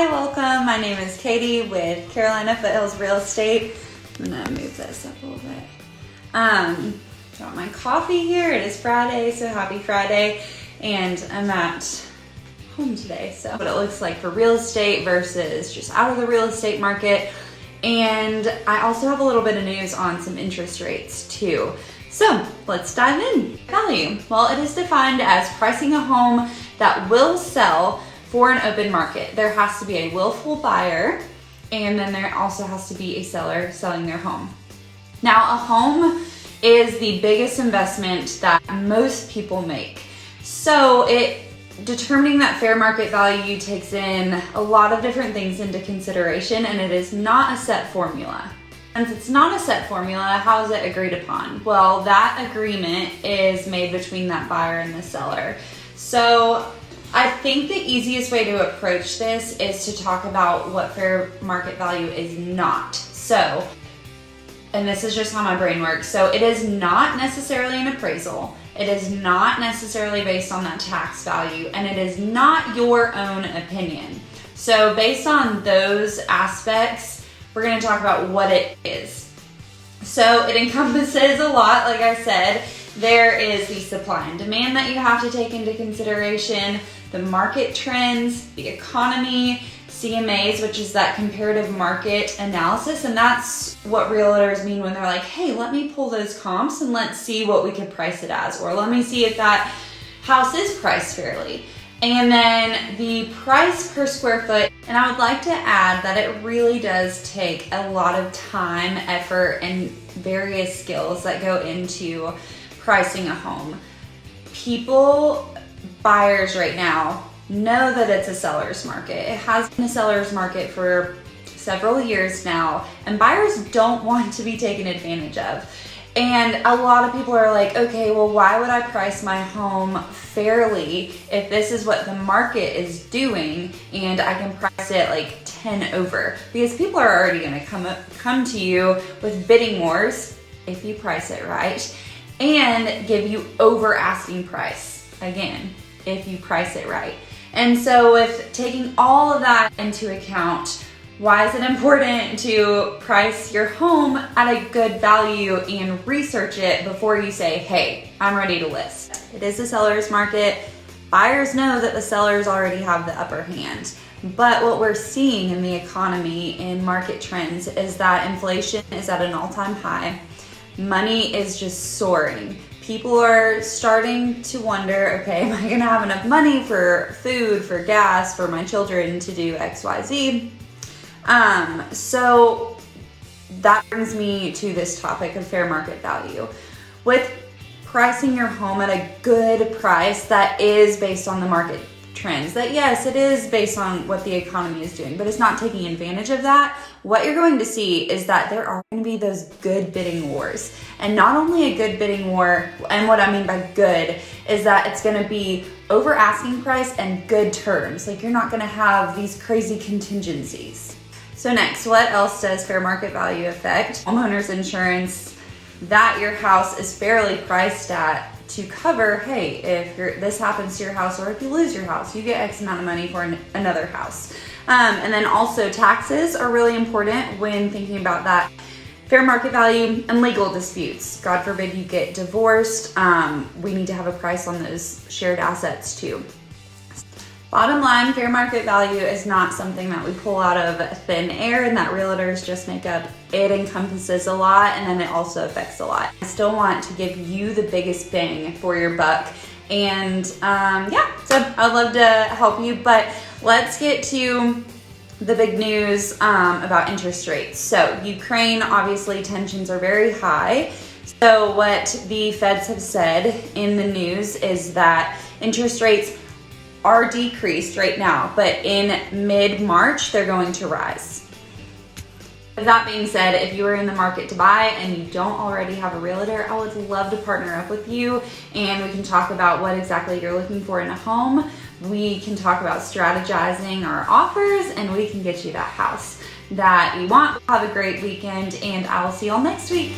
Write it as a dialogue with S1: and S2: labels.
S1: Hi, welcome. My name is Katie with Carolina Foothills Real Estate. I'm gonna move this up a little bit. Got my coffee here. It is Friday, so happy Friday. And I'm at home today. So what it looks like for real estate versus just out of the real estate market. And I also have a little bit of news on some interest rates too. So let's dive in. Value. Well, it is defined as pricing a home that will sell for an open market. There has to be a willful buyer, and then there also has to be a seller selling their home. Now, a home is the biggest investment that most people make. So determining that fair market value takes in a lot of different things into consideration, and it is not a set formula. Since it's not a set formula, how is it agreed upon? Well, that agreement is made between that buyer and the seller. So I think the easiest way to approach this is to talk about what fair market value is not. So, and this is just how my brain works. So it is not necessarily an appraisal. It is not necessarily based on that tax value, and it is not your own opinion. So based on those aspects, we're going to talk about what it is. So it encompasses a lot, like I said. There is the supply and demand that you have to take into consideration, the market trends, the economy, CMAs, which is that comparative market analysis. And that's what realtors mean when they're like, hey, let me pull those comps and let's see what we could price it as, or let me see if that house is priced fairly. And then the price per square foot. And I would like to add that it really does take a lot of time, effort, and various skills that go into pricing a home. Buyers right now know that it's a seller's market. It has been a seller's market for several years now, and buyers don't want to be taken advantage of. And a lot of people are like, okay, well, why would I price my home fairly if this is what the market is doing and I can price it like 10 over? Because people are already gonna come to you with bidding wars if you price it right, and give you over asking price, again, if you price it right. And so with taking all of that into account, why is it important to price your home at a good value and research it before you say, hey, I'm ready to list? It is a seller's market. Buyers know that the sellers already have the upper hand. But what we're seeing in the economy and market trends is that inflation is at an all-time high. Money is just soaring. People are starting to wonder, okay, am I gonna have enough money for food, for gas, for my children to do X, Y, Z? So that brings me to this topic of fair market value. With pricing your home at a good price that is based on the market trends, that yes, it is based on what the economy is doing, but it's not taking advantage of that. What you're going to see is that there are going to be those good bidding wars. And not only a good bidding war, and what I mean by good is that it's going to be over asking price and good terms. Like, you're not going to have these crazy contingencies. So next, what else does fair market value affect? Homeowners insurance, that your house is fairly priced at to cover, hey, if this happens to your house, or if you lose your house, you get X amount of money for another house. And then also taxes are really important when thinking about that. Fair market value and legal disputes. God forbid you get divorced. We need to have a price on those shared assets too. Bottom line, fair market value is not something that we pull out of thin air and that realtors just make up. It encompasses a lot, and then it also affects a lot. I still want to give you the biggest bang for your buck. And so I'd love to help you, but let's get to the big news about interest rates. So Ukraine, obviously tensions are very high. So what the feds have said in the news is that interest rates are decreased right now, but in mid-March, they're going to rise. With that being said, if you are in the market to buy and you don't already have a realtor, I would love to partner up with you, and we can talk about what exactly you're looking for in a home. We can talk about strategizing our offers, and we can get you that house that you want. Have a great weekend, and I will see you all next week.